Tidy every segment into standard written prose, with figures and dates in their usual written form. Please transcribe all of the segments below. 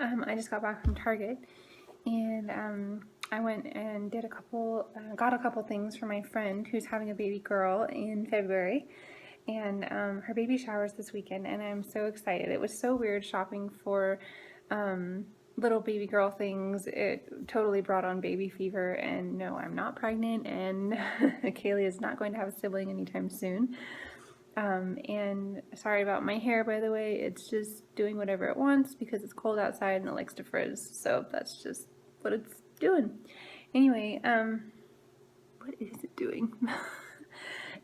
I just got back from Target, and I went and did got a couple things for my friend who's having a baby girl in February, and her baby shower's this weekend, and I'm so excited. It was so weird shopping for little baby girl things. It totally brought on baby fever, and no, I'm not pregnant, and Kaylee is not going to have a sibling anytime soon. And sorry about my hair, by the way. It's just doing whatever it wants because it's cold outside and it likes to frizz. So that's just what it's doing. Anyway, what is it doing?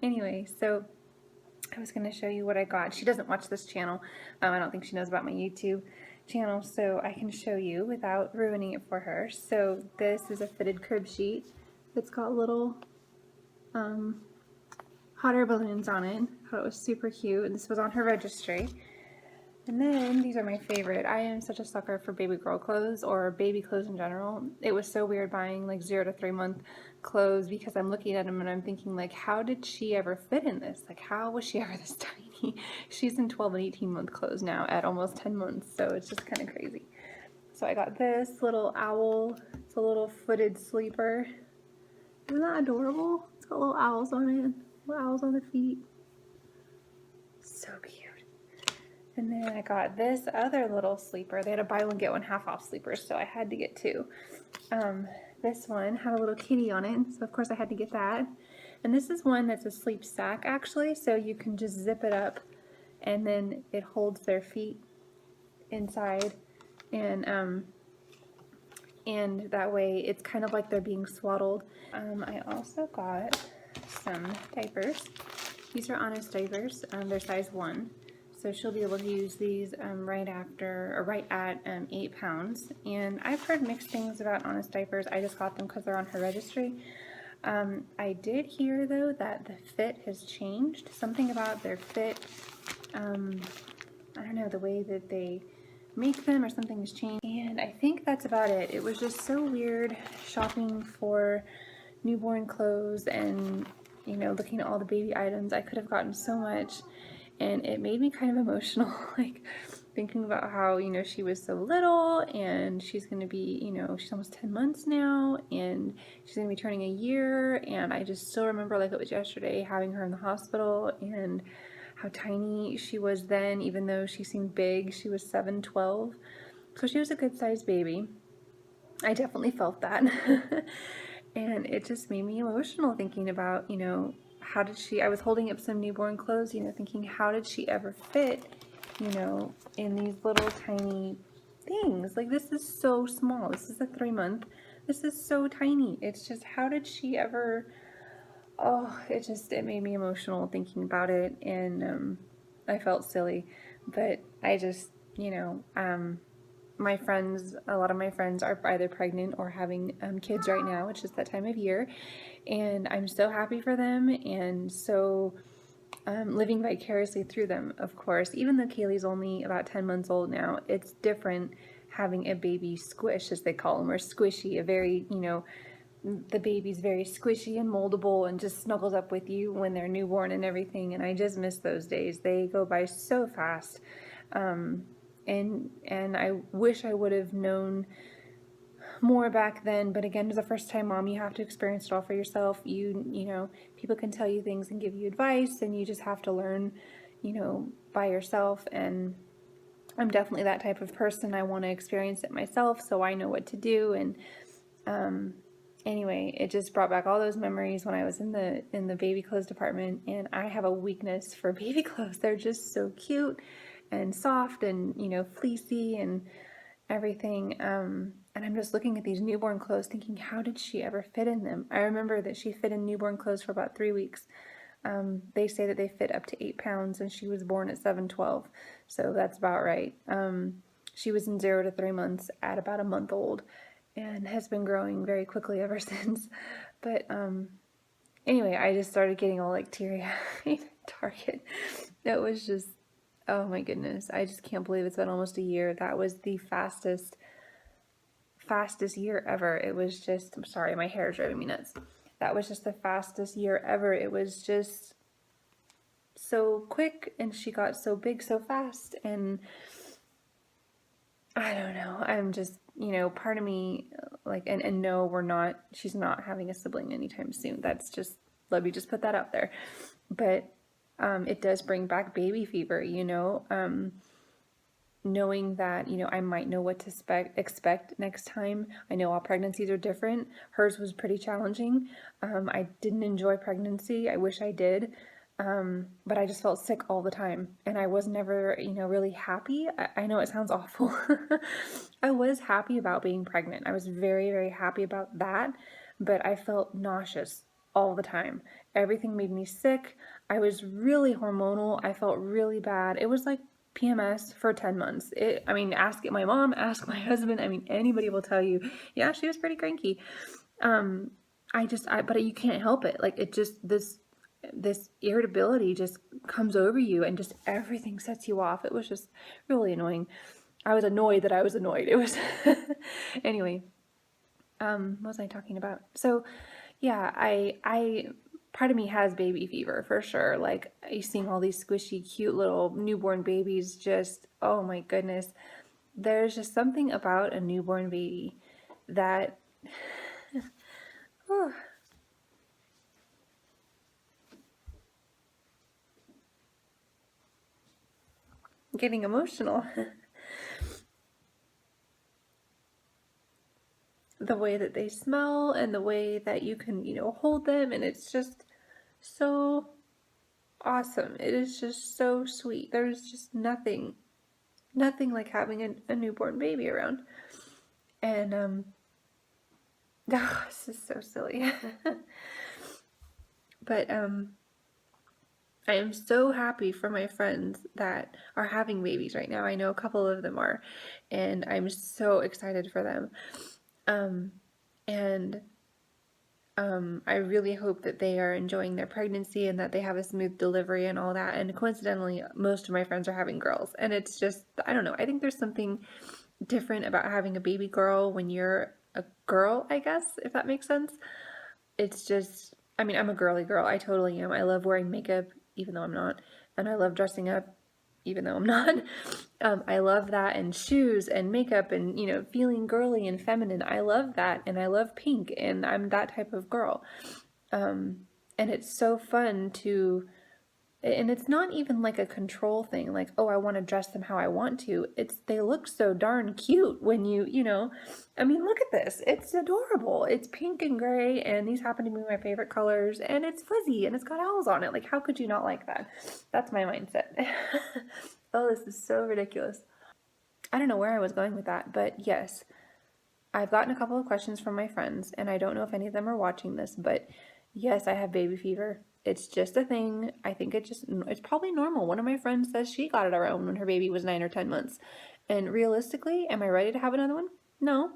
Anyway, so I was going to show you what I got. She doesn't watch this channel. I don't think she knows about my YouTube channel, so I can show you without ruining it for her. So this is a fitted crib sheet. It's got little hot air balloons on it. I thought it was super cute. This was on her registry. And then these are my favorite. I am such a sucker for baby girl clothes or baby clothes in general. It was so weird buying like 0 to 3 month clothes because I'm looking at them and I'm thinking like, how did she ever fit in this? Like, how was she ever this tiny? She's in 12 and 18 month clothes now at almost 10 months, so it's just kind of crazy. So I got this little owl. It's a little footed sleeper. Isn't that adorable? It's got little owls on it. Little owls on the feet. So cute. And then I got this other little sleeper. They had a buy one get one half off sleepers, so I had to get two. This one had a little kitty on it, so of course I had to get that. And this is one that's a sleep sack actually, so you can just zip it up and then it holds their feet inside, and that way it's kind of like they're being swaddled. I also got some diapers. These are Honest diapers. They're size 1. So she'll be able to use these right at 8 pounds. And I've heard mixed things about Honest diapers. I just got them because they're on her registry. I did hear though that the fit has changed. Something about their fit, I don't know, the way that they make them or something has changed. And I think that's about it. It was just so weird shopping for newborn clothes and, you know, looking at all the baby items. I could have gotten so much, and it made me kind of emotional, like thinking about how, you know, she was so little and she's going to be, you know, she's almost 10 months now and she's going to be turning a year, and I just still remember like it was yesterday having her in the hospital and how tiny she was then. Even though she seemed big, she was 7'12", so she was a good sized baby. I definitely felt that. And it just made me emotional thinking about, you know, how did she, I was holding up some newborn clothes, you know, thinking how did she ever fit, you know, in these little tiny things. Like, this is so small. This is a 3 month. This is so tiny. It's just, how did she ever, oh, it made me emotional thinking about it, and I felt silly, but I just, you know, my friends, a lot of my friends are either pregnant or having kids right now, which is that time of year, and I'm so happy for them, and so living vicariously through them, of course. Even though Kaylee's only about 10 months old now, it's different having a baby squish, as they call them, or squishy, a very, you know, the baby's very squishy and moldable and just snuggles up with you when they're newborn and everything, and I just miss those days. They go by so fast. And I wish I would have known more back then, but again, as a first-time mom, you have to experience it all for yourself. You know, people can tell you things and give you advice, and you just have to learn, you know, by yourself. And I'm definitely that type of person. I want to experience it myself so I know what to do. And anyway, it just brought back all those memories when I was in the baby clothes department, and I have a weakness for baby clothes. They're just so cute and soft and, you know, fleecy and everything. And I'm just looking at these newborn clothes thinking, how did she ever fit in them? I remember that she fit in newborn clothes for about 3 weeks. They say that they fit up to 8 pounds, and she was born at 7'12", so that's about right. She was in 0 to 3 months at about a month old and has been growing very quickly ever since. But anyway, I just started getting all like teary-eyed at Target. It was just, oh my goodness, I just can't believe it's been almost a year. That was the fastest year ever. It was just, I'm sorry, my hair is driving me nuts. That was just the fastest year ever. It was just so quick, and she got so big so fast, and I don't know. I'm just, part of me, like, and no, she's not having a sibling anytime soon. That's just, let me just put that out there. But it does bring back baby fever, knowing that, I might know what to expect next time. I know all pregnancies are different. Hers was pretty challenging. I didn't enjoy pregnancy. I wish I did. But I just felt sick all the time, and I was never, really happy. I know it sounds awful. I was happy about being pregnant. I was very, very happy about that, but I felt nauseous all the time. Everything made me sick. I was really hormonal. I felt really bad. It was like PMS for 10 months. Ask my mom, ask my husband. Anybody will tell you, yeah, she was pretty cranky. But you can't help it. Like, it just, this irritability just comes over you and just everything sets you off. It was just really annoying. I was annoyed that I was annoyed. It was anyway. What was I talking about? So yeah, I part of me has baby fever for sure. Like, you seeing all these squishy, cute little newborn babies, just, oh my goodness. There's just something about a newborn baby that oh, getting emotional. The way that they smell and the way that you can, hold them, and it's just so awesome. It is just so sweet. There's just nothing like having a newborn baby around. And this is so silly. But I am so happy for my friends that are having babies right now. I know a couple of them are, and I'm so excited for them. And I really hope that they are enjoying their pregnancy and that they have a smooth delivery and all that. And coincidentally, most of my friends are having girls, and it's just, I don't know, I think there's something different about having a baby girl when you're a girl, I guess, if that makes sense. It's just, I'm a girly girl. I totally am. I love wearing makeup, even though I'm not, and I love dressing up, even though I'm not. I love that, and shoes and makeup and, feeling girly and feminine. I love that, and I love pink, and I'm that type of girl. And it's so fun to, and it's not even like a control thing, like, oh, I want to dress them how I want to. It's, they look so darn cute when look at this. It's adorable. It's pink and gray, and these happen to be my favorite colors, and it's fuzzy, and it's got owls on it. Like, how could you not like that? That's my mindset. Oh, this is so ridiculous. I don't know where I was going with that, but yes, I've gotten a couple of questions from my friends, and I don't know if any of them are watching this, but yes, I have baby fever. It's just a thing. I think it's probably normal. One of my friends says she got it around when her baby was 9 or 10 months. And realistically, am I ready to have another one? No.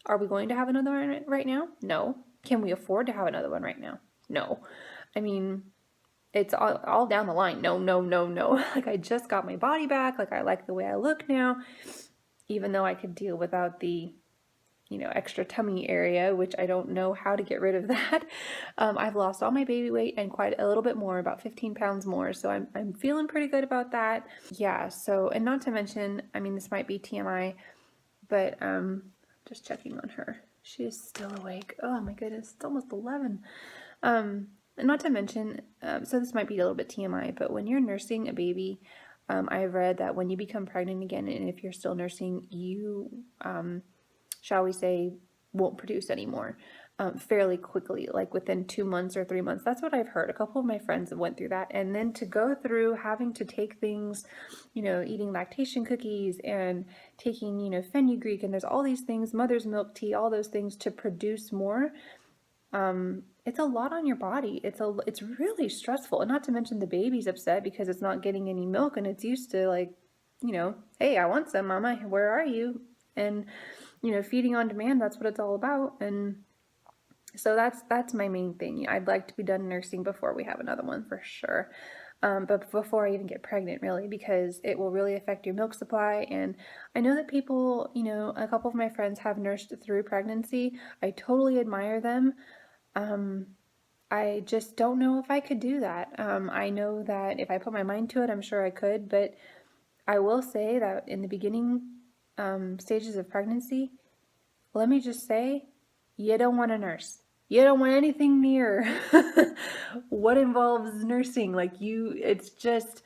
Are we going to have another one right now? No. Can we afford to have another one right now? No. I mean, it's all down the line. No, no, no, no. Like, I just got my body back. Like, I like the way I look now, even though I could deal without the extra tummy area, which I don't know how to get rid of that. I've lost all my baby weight and quite a little bit more, about 15 pounds more. So I'm feeling pretty good about that. Yeah. So, and not to mention, this might be TMI, but just checking on her. She is still awake. Oh my goodness, it's almost 11. And not to mention, so this might be a little bit TMI, but when you're nursing a baby, I've read that when you become pregnant again, and if you're still nursing, you shall we say, won't produce anymore fairly quickly, like within 2 months or 3 months. That's what I've heard. A couple of my friends have went through that. And then to go through having to take things, eating lactation cookies and taking, fenugreek, and there's all these things, mother's milk tea, all those things to produce more. It's a lot on your body. It's really stressful. And not to mention the baby's upset because it's not getting any milk, and it's used to, like, hey, I want some, mama, where are you? And feeding on demand, that's what it's all about. And so that's my main thing. I'd like to be done nursing before we have another one for sure. But before I even get pregnant, really, because it will really affect your milk supply. And I know that people, a couple of my friends have nursed through pregnancy. I totally admire them. I just don't know if I could do that. I know that if I put my mind to it, I'm sure I could, but I will say that in the beginning, stages of pregnancy, let me just say, you don't want to nurse. You don't want anything near what involves nursing. Like it's just,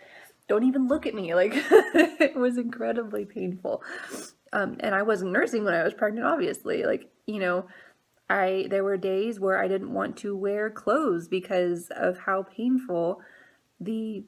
don't even look at me. Like it was incredibly painful. And I wasn't nursing when I was pregnant, obviously. Like, there were days where I didn't want to wear clothes because of how painful the,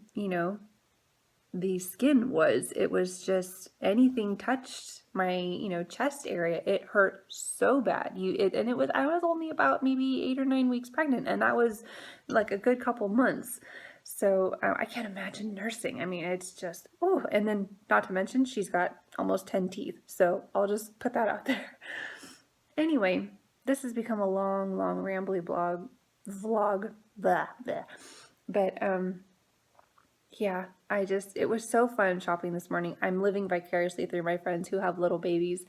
the skin was. It was just, anything touched my, chest area, it hurt so bad. I was only about maybe 8 or 9 weeks pregnant, and that was like a good couple months. So I can't imagine nursing. I mean, it's just, oh, and then not to mention she's got almost 10 teeth. So I'll just put that out there. Anyway, this has become a long, rambly vlog, blah, blah. But, yeah, it was so fun shopping this morning. I'm living vicariously through my friends who have little babies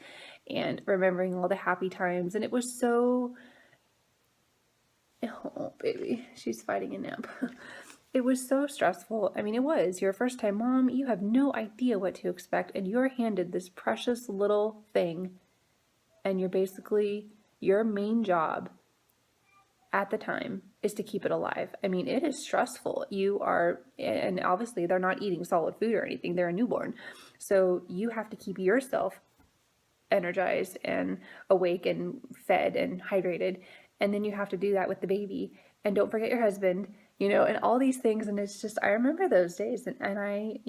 and remembering all the happy times. And it was so, oh, baby, she's fighting a nap. It was so stressful. I mean, it was. You're a first-time mom. You have no idea what to expect. And you're handed this precious little thing. And your main job at the time is to keep it alive. I mean, it is stressful. And obviously they're not eating solid food or anything. They're a newborn. So you have to keep yourself energized and awake and fed and hydrated. And then you have to do that with the baby. And don't forget your husband, and all these things. And it's just, I remember those days. And I,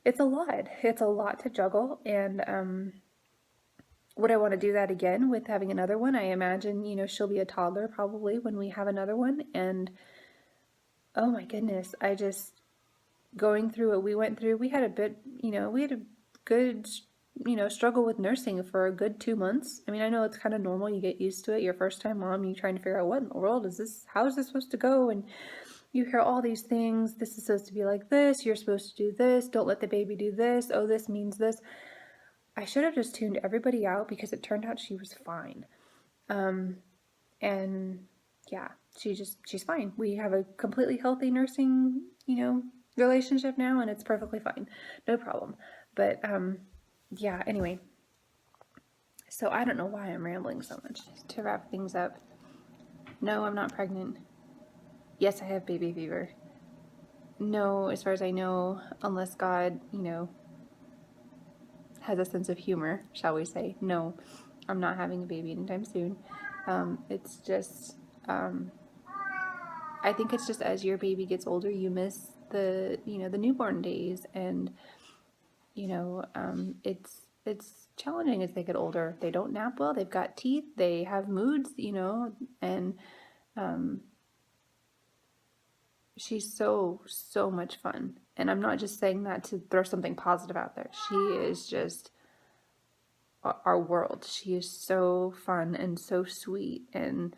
it's a lot. It's a lot to juggle. And, would I want to do that again with having another one? I imagine, she'll be a toddler probably when we have another one. And oh my goodness, going through what we went through, we had a good, struggle with nursing for a good 2 months. I mean, I know it's kind of normal. You get used to it. Your first time mom, you're trying to figure out what in the world is this? How is this supposed to go? And you hear all these things. This is supposed to be like this. You're supposed to do this. Don't let the baby do this. Oh, this means this. I should have just tuned everybody out because it turned out she was fine. And yeah, she's fine. We have a completely healthy nursing, relationship now, and it's perfectly fine. No problem. But, yeah, anyway. So I don't know why I'm rambling so much. To wrap things up, no, I'm not pregnant. Yes, I have baby fever. No, as far as I know, unless God, has a sense of humor, shall we say. No, I'm not having a baby anytime soon. It's just, I think it's just as your baby gets older, you miss the newborn days, and, it's challenging as they get older. They don't nap well, they've got teeth, they have moods, and, she's so much fun. And I'm not just saying that to throw something positive out there. She is just our world. She is so fun and so sweet. And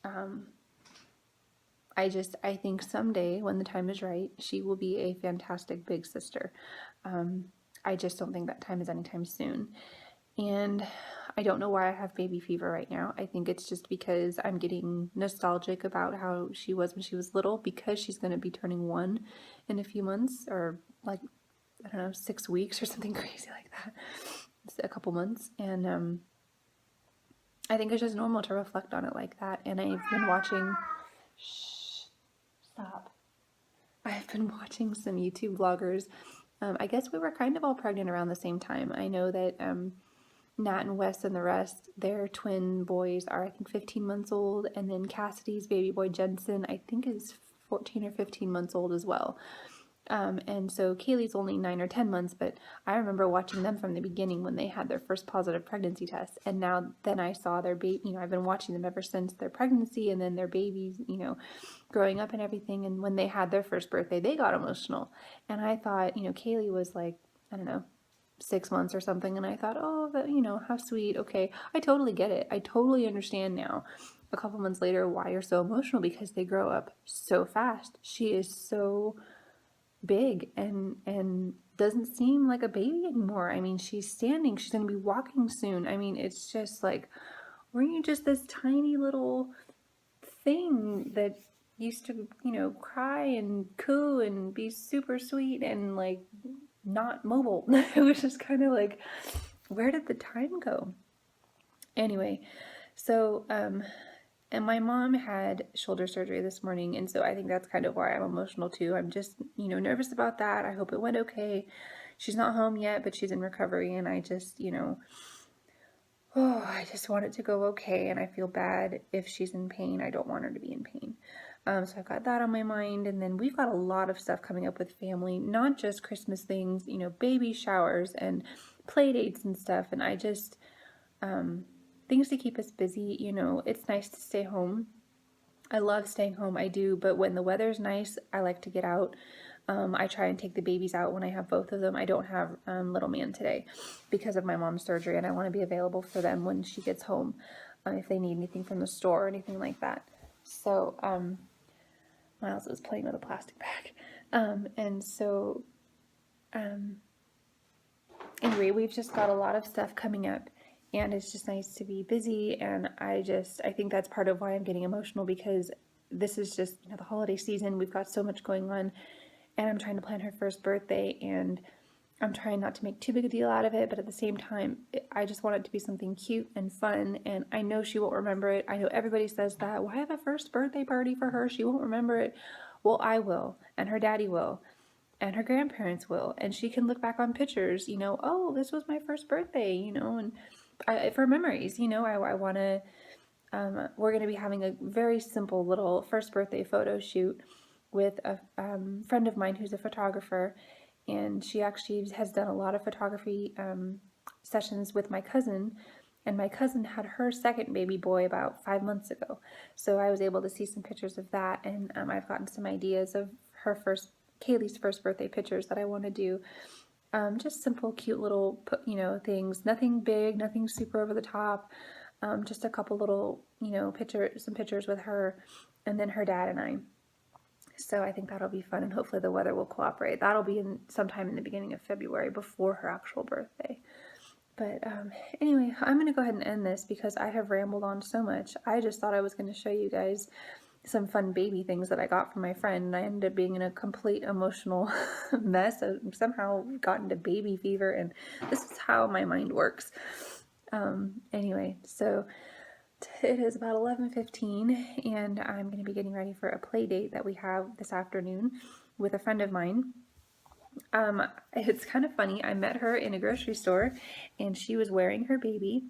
I think someday when the time is right, she will be a fantastic big sister. I just don't think that time is anytime soon. And I don't know why I have baby fever right now. I think it's just because I'm getting nostalgic about how she was when she was little, because she's going to be turning 1 in a few months, or like, I don't know, 6 weeks or something crazy like that. It's a couple months. And I think it's just normal to reflect on it like that. And I've been watching, I've been watching some YouTube vloggers. I guess we were kind of all pregnant around the same time. I know that Nat and Wes and the rest, their twin boys are, I think, 15 months old. And then Cassidy's baby boy, Jensen, I think is 14 or 15 months old as well. And so Kaylee's only 9 or 10 months, but I remember watching them from the beginning when they had their first positive pregnancy test. And then I saw their baby, I've been watching them ever since their pregnancy, and then their babies, growing up and everything. And when they had their first birthday, they got emotional. And I thought, Kaylee was like, I don't know, 6 months or something. And I thought, oh, that, how sweet. Okay. I totally get it. I totally understand now, a couple months later, why you're so emotional, because they grow up so fast. She is so big and doesn't seem like a baby anymore. I mean, she's standing, she's going to be walking soon. I mean, it's just like, weren't you just this tiny little thing that used to, cry and coo and be super sweet and like not mobile. It was just kind of like, where did the time go? Anyway, so, and my mom had shoulder surgery this morning, and so I think that's kind of why I'm emotional too. I'm just, nervous about that. I hope it went okay. She's not home yet, but she's in recovery, and I just, I just want it to go okay, and I feel bad if she's in pain. I don't want her to be in pain. So I've got that on my mind, and then we've got a lot of stuff coming up with family, not just Christmas things, baby showers and play dates and stuff, and I just, things to keep us busy. It's nice to stay home. I love staying home, I do, but when the weather's nice, I like to get out. I try and take the babies out when I have both of them. I don't have little man today because of my mom's surgery, and I want to be available for them when she gets home if they need anything from the store or anything like that. So Miles is playing with a plastic bag. Anyway, we've just got a lot of stuff coming up, and it's just nice to be busy, and I think that's part of why I'm getting emotional, because this is just, the holiday season. We've got so much going on, and I'm trying to plan her first birthday, and I'm trying not to make too big a deal out of it, but at the same time, I just want it to be something cute and fun, and I know she won't remember it. I know everybody says that, why have a first birthday party for her? She won't remember it. Well, I will, and her daddy will, and her grandparents will, and she can look back on pictures, oh, this was my first birthday, and for memories, I want to, we're going to be having a very simple little first birthday photo shoot with a friend of mine who's a photographer, and she actually has done a lot of photography sessions with my cousin, and my cousin had her second baby boy about 5 months ago, so I was able to see some pictures of that, and I've gotten some ideas of Kaylee's first birthday pictures that I want to do. Just simple, cute little, things. Nothing big, nothing super over the top. Just a couple little, some pictures with her, and then her dad and I. So I think that'll be fun, and hopefully the weather will cooperate. That'll be sometime in the beginning of February, before her actual birthday. But anyway, I'm going to go ahead and end this because I have rambled on so much. I just thought I was going to show you guys some fun baby things that I got from my friend, and I ended up being in a complete emotional mess. I somehow got into baby fever, and this is how my mind works. Anyway, so it is about 11:15, and I'm going to be getting ready for a play date that we have this afternoon with a friend of mine. It's kind of funny. I met her in a grocery store, and she was wearing her baby,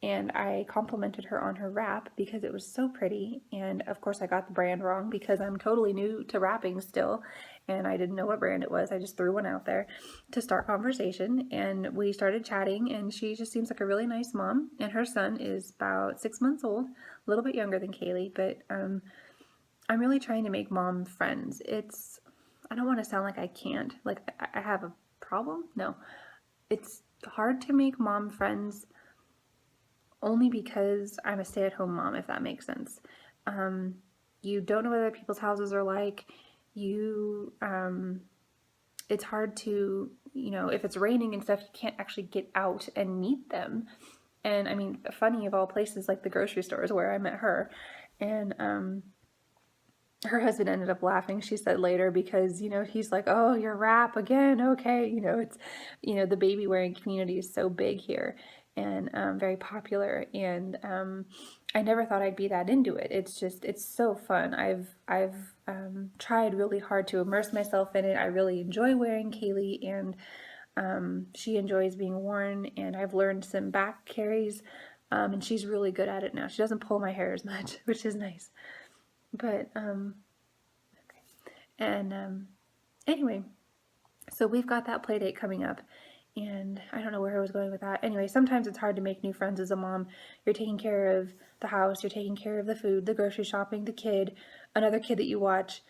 and I complimented her on her wrap because it was so pretty, and of course I got the brand wrong because I'm totally new to wrapping still, and I didn't know what brand it was. I just threw one out there to start conversation, and we started chatting, and she just seems like a really nice mom, and her son is about 6 months old, a little bit younger than Kaylee, but I'm really trying to make mom friends. I don't want to sound like I can't, like I have a problem. No, it's hard to make mom friends only because I'm a stay-at-home mom, if that makes sense. You don't know what other people's houses are like. It's hard to, if it's raining and stuff, you can't actually get out and meet them. And I mean, funny of all places, like the grocery store is where I met her. And her husband ended up laughing, she said later, because, he's like, oh, your wrap again, okay. It's, the baby wearing community is so big here, and very popular, and I never thought I'd be that into it. It's so fun. I've tried really hard to immerse myself in it. I really enjoy wearing Kaylee, and she enjoys being worn, and I've learned some back carries, and she's really good at it now. She doesn't pull my hair as much, which is nice. But okay. And anyway, so we've got that play date coming up, and I don't know where I was going with that. Anyway, sometimes it's hard to make new friends as a mom. You're taking care of the house, you're taking care of the food, the grocery shopping, the kid, another kid that you watch,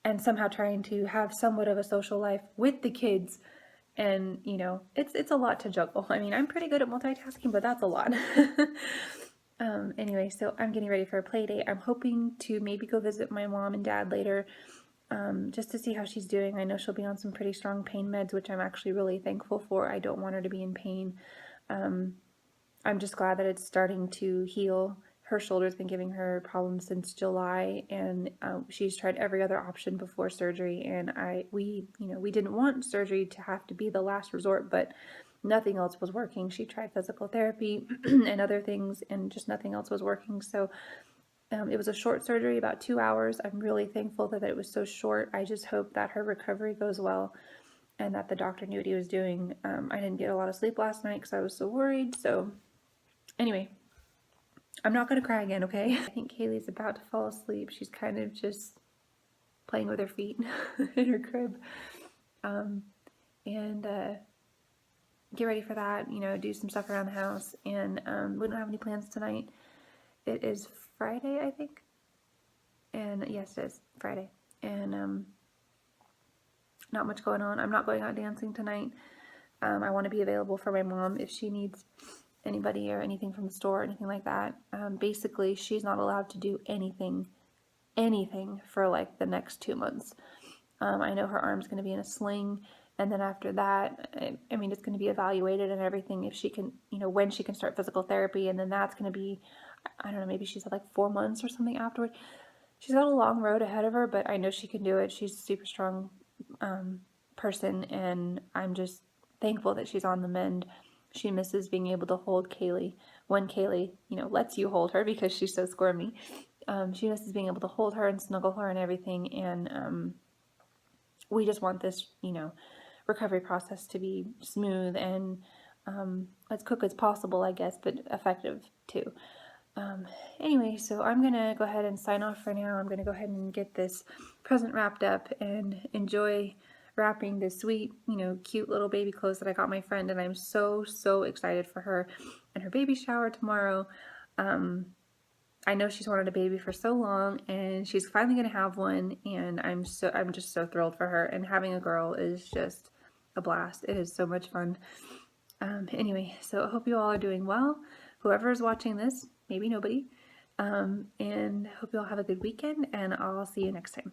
and somehow trying to have somewhat of a social life with the kids. And it's a lot to juggle. I mean, I'm pretty good at multitasking, but that's a lot. Anyway, so I'm getting ready for a play date. I'm hoping to maybe go visit my mom and dad later, just to see how she's doing. I know she'll be on some pretty strong pain meds, which I'm actually really thankful for. I don't want her to be in pain. I'm just glad that it's starting to heal. her shoulder's been giving her problems since July, and she's tried every other option before surgery. And we didn't want surgery to have to be the last resort, but nothing else was working. She tried physical therapy and other things, and just nothing else was working. So it was a short surgery, about 2 hours. I'm really thankful that it was so short. I just hope that her recovery goes well and that the doctor knew what he was doing. I didn't get a lot of sleep last night because I was so worried. So anyway, I'm not going to cry again, okay? I think Kaylee's about to fall asleep. She's kind of just playing with her feet in her crib. And get ready for that, do some stuff around the house. And we don't have any plans tonight. It is Friday, I think. And yes, it is Friday. And not much going on. I'm not going out dancing tonight. I want to be available for my mom if she needs anybody or anything from the store or anything like that. Basically, she's not allowed to do anything for like the next 2 months. I know her arm's going to be in a sling, and then after that, I mean, it's going to be evaluated and everything if she can, when she can start physical therapy, and then that's going to be, I don't know, maybe she's at like 4 months or something afterward. She's got a long road ahead of her, but I know she can do it. She's a super strong person, and I'm just thankful that she's on the mend. She misses being able to hold Kaylee when Kaylee, lets you hold her because she's so squirmy. She misses being able to hold her and snuggle her and everything, and we just want this, recovery process to be smooth and as quick as possible, I guess, but effective too. Anyway, so I'm going to go ahead and sign off for now. I'm going to go ahead and get this present wrapped up and enjoy wrapping the sweet, cute little baby clothes that I got my friend, and I'm so, so excited for her and her baby shower tomorrow. I know she's wanted a baby for so long, and she's finally going to have one, and I'm just so thrilled for her, and having a girl is just a blast. It is so much fun. Anyway, so I hope you all are doing well. Whoever is watching this, maybe nobody, and hope you all have a good weekend, and I'll see you next time.